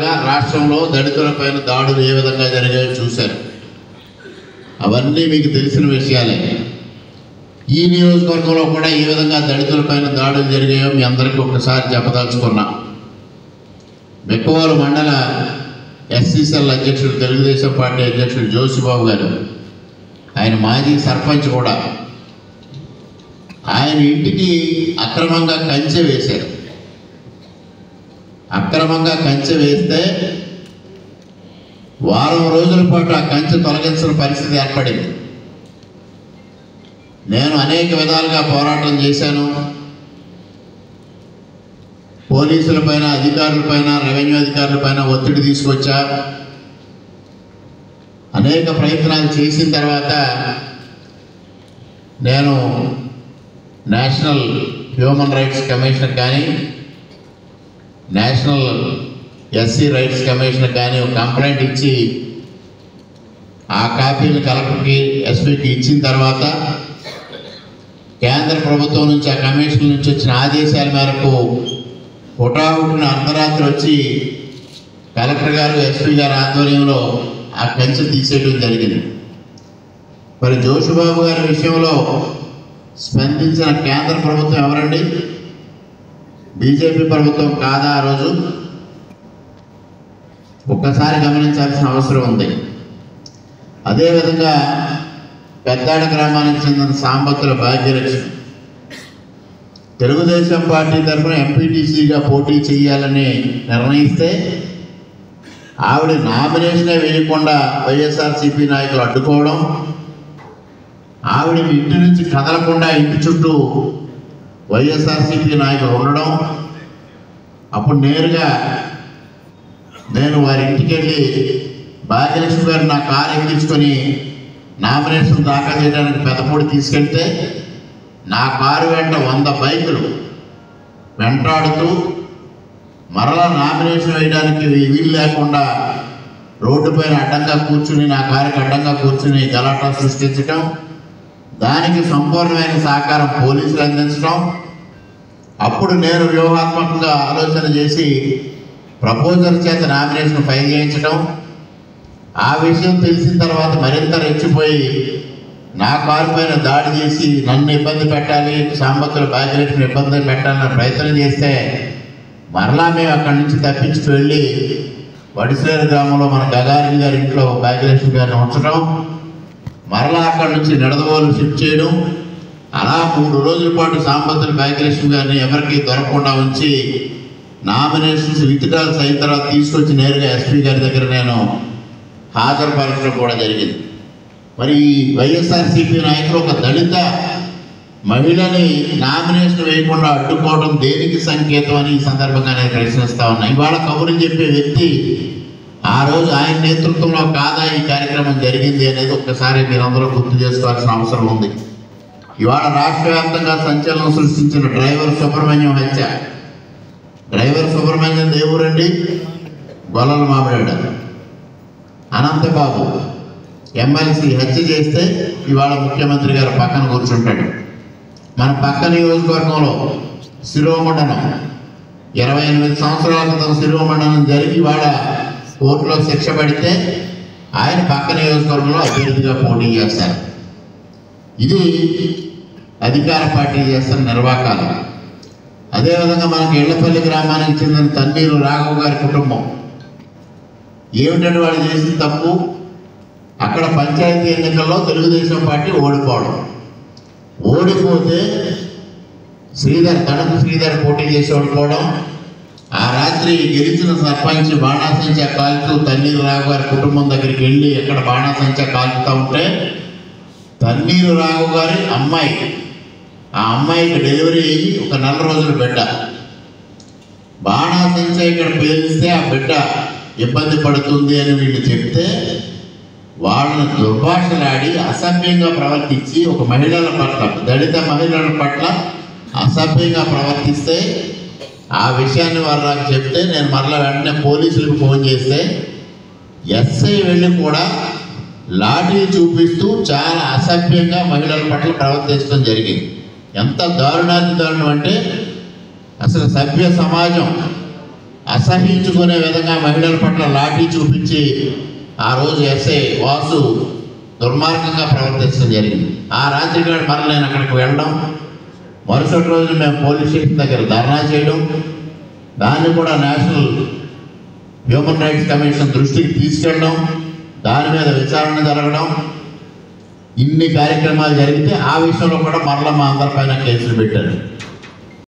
సంవత్సరాలుగా రాష్ట్రంలో దళితులపైన దాడులు ఏ విధంగా జరిగాయో చూశారు. అవన్నీ మీకు తెలిసిన విషయాలే. ఈ నియోజకవర్గంలో కూడా ఏ విధంగా దళితులపైన దాడులు జరిగాయో మీ అందరికీ ఒకసారి చెప్పదలుచుకున్నా. మెక్కవోలు మండల ఎస్సీసీఎల్ అధ్యక్షుడు, తెలుగుదేశం పార్టీ అధ్యక్షుడు జోషిబాబు గారు, ఆయన మాజీ సర్పంచ్ కూడా, ఆయన ఇంటికి అక్రమంగా కంచె వేశారు. అక్రమంగా కంచె వేస్తే వారం రోజుల పాటు ఆ కంచె తొలగించిన పరిస్థితి ఏర్పడింది. నేను అనేక విధాలుగా పోరాటం చేశాను. పోలీసులపైన, అధికారులపైన, రెవెన్యూ అధికారులపైన ఒత్తిడి తీసుకొచ్చా. అనేక ప్రయత్నాలు చేసిన తర్వాత నేను నేషనల్ హ్యూమన్ రైట్స్ కమిషన్ కానీ, నేషనల్ ఎస్సీ రైట్స్ కమిషన్ కానీ ఒక కంప్లైంట్ ఇచ్చి ఆ కాపీలు కలెక్టర్కి, ఎస్పీకి ఇచ్చిన తర్వాత కేంద్ర ప్రభుత్వం నుంచి, ఆ కమిషన్ నుంచి వచ్చిన ఆదేశాల మేరకు హుటాహుటిన అర్ధరాత్రి వచ్చి కలెక్టర్ గారు, ఎస్పీ గారి ఆధ్వర్యంలో ఆ కంచె తీసేయడం జరిగింది. మరి జోషిబాబు గారి విషయంలో స్పందించిన కేంద్ర ప్రభుత్వం ఎవరండి? బీజేపీ ప్రభుత్వం కాదా ఆ రోజు? ఒక్కసారి గమనించాల్సిన అవసరం ఉంది. అదేవిధంగా పెద్దాడ గ్రామానికి చెందిన సాంబత్తుల భాగ్యలక్ష్మి తెలుగుదేశం పార్టీ తరఫున ఎంపీటీసీగా పోటీ చేయాలని నిర్ణయిస్తే ఆవిడ నామినేషనే వేయకుండా వైఎస్ఆర్సీపీ నాయకులు అడ్డుకోవడం, ఆవిడ ఇంటి నుంచి కదలకుండా ఇంటి చుట్టూ వైఎస్ఆర్సీపీ నాయకులు ఉండడం. అప్పుడు నేరుగా నేను వారి ఇంటికి వెళ్ళి భాగ్యలక్ష్మి గారు నా కారు ఎక్కించుకొని నామినేషన్ దాఖలు చేయడానికి పెద్దపూడి తీసుకెళ్తే నా కారు వెంట 100 బైకులు వెంటాడుతూ మరలా నామినేషన్ వేయడానికి వీలు లేకుండా రోడ్డుపైన అడ్డంగా కూర్చుని, నా కారుకి అడ్డంగా కూర్చుని గలాటా సృష్టించడం, దానికి సంపూర్ణమైన సహకారం పోలీసులు అందించడం. అప్పుడు నేను వ్యూహాత్మకంగా ఆలోచన చేసి ప్రపోజల్ చేత నామినేషన్ ఫైల్ చేయించడం. ఆ విషయం తెలిసిన తర్వాత మరింత రెచ్చిపోయి నా కారు పైన దాడి చేసి నన్ను ఇబ్బంది పెట్టాలి, సాంబత్తుల భాగ్యలక్ష్మిని ఇబ్బంది పెట్టాలని ప్రయత్నం చేస్తే మరలా మేము అక్కడి నుంచి తప్పించుకు వెళ్ళి వడిసేరు గ్రామంలో మన గగారిన్ గారి ఇంట్లో భాగ్యలక్ష్మి గారిని ఉంచడం, మరలా అక్కడి నుంచి నిడదవోలు షిఫ్ట్ చేయడం. అలా 3 రోజుల పాటు సాంబత్తుల భాగ్యలక్ష్మి గారిని ఎవరికి దొరకకుండా ఉంచి నామినేషన్స్ విత్డ్రాల్స్ అయిన తర్వాత తీసుకొచ్చి నేరుగా ఎస్పీ గారి దగ్గర నేను హాజరుపరచడం కూడా జరిగింది. మరి వైఎస్ఆర్సీపీ నాయకులు ఒక దళిత మహిళని నామినేషన్ వేయకుండా అడ్డుకోవడం దేనికి సంకేతం అని ఈ సందర్భంగా నేను ప్రశ్నిస్తా ఉన్నా. ఇవాళ కబుర్లు చెప్పే వ్యక్తి ఆ రోజు ఆయన నేతృత్వంలో కాదా ఈ కార్యక్రమం జరిగింది అనేది ఒక్కసారి మీరందరూ గుర్తు చేసుకోవాల్సిన అవసరం ఉంది. ఇవాళ రాష్ట్ర వ్యాప్తంగా సంచలనం సృష్టించిన డ్రైవర్ సుబ్రహ్మణ్యం హత్య. డ్రైవర్ సుబ్రహ్మణ్యం దేవురండి, గొల్లల మామిడాడ అనంతబాబు ఎమ్మెల్సీ హత్య చేస్తే ఇవాళ ముఖ్యమంత్రి గారు పక్కన కూర్చుంటాడు. మన పక్క నియోజకవర్గంలో శిరోమండనం 28 సంవత్సరాల క్రితం శిరోమండనం జరిగి ఇవాళ కోర్టులో శిక్ష పడితే ఆయన పక్క నియోజకవర్గంలో అభ్యర్థిగా పోటీ చేస్తారు. ఇది అధికార పార్టీ చేస్తున్న నిర్వాకాలు. అదేవిధంగా మనకి ఇళ్లపల్లి గ్రామానికి చెందిన తన్నీరు రాఘవ్ గారి కుటుంబం ఏమిటంటే వాళ్ళు చేసిన తప్పు, అక్కడ పంచాయతీ ఎన్నికల్లో తెలుగుదేశం పార్టీ ఓడిపోతే తణుకు శ్రీధర్ పోటీ చేసి ఓడిపోవడం. ఆ రాత్రి గెలిచిన సర్పంచ్ బాణాసంచా కాల్చుతూ తన్నీరు రాఘవ్ గారి కుటుంబం దగ్గరికి వెళ్ళి ఎక్కడ బాణాసంచా కాల్చుతూ ఉంటే తన్నీరు రాఘవ్ గారి అమ్మాయి, ఆ అమ్మాయికి డెలివరీ అయ్యి 1 నెల రోజుల బిడ్డ, బాణాసంచా ఇక్కడ పేలిస్తే ఆ బిడ్డ ఇబ్బంది పడుతుంది అని వీళ్ళు చెప్తే వాళ్ళని దుర్భాషలాడి అసభ్యంగా ప్రవర్తించి ఒక మహిళల పట్ల, దళిత మహిళల పట్ల అసభ్యంగా ప్రవర్తిస్తే ఆ విషయాన్ని వారు నాకు చెప్తే నేను మరలా వెంటనే పోలీసులకు ఫోన్ చేస్తే ఎస్ఐ వెళ్ళి కూడా లాఠీ చూపిస్తూ చాలా అసభ్యంగా మహిళల పట్ల ప్రవర్తించడం జరిగింది. ఎంత దారుణం అంటే అసలు సభ్య సమాజం అసహించుకునే విధంగా మహిళల పట్ల లాఠీ చూపించి ఆ రోజు ఎస్ఐ వాసు దుర్మార్గంగా ప్రవర్తించడం జరిగింది. ఆ రాత్రి మరల నేను అక్కడికి వెళ్ళడం, మరుసటి రోజు మేము పోలీస్ స్టేషన్ దగ్గర ధర్నా చేయడం, దాన్ని కూడా నేషనల్ హ్యూమన్ రైట్స్ కమిషన్ దృష్టికి తీసుకెళ్ళడం, దాని మీద విచారణ జరగడం, ఇన్ని కార్యక్రమాలు జరిగితే ఆ విషయంలో కూడా మరల మా అందరిపైన కేసులు పెట్టారు.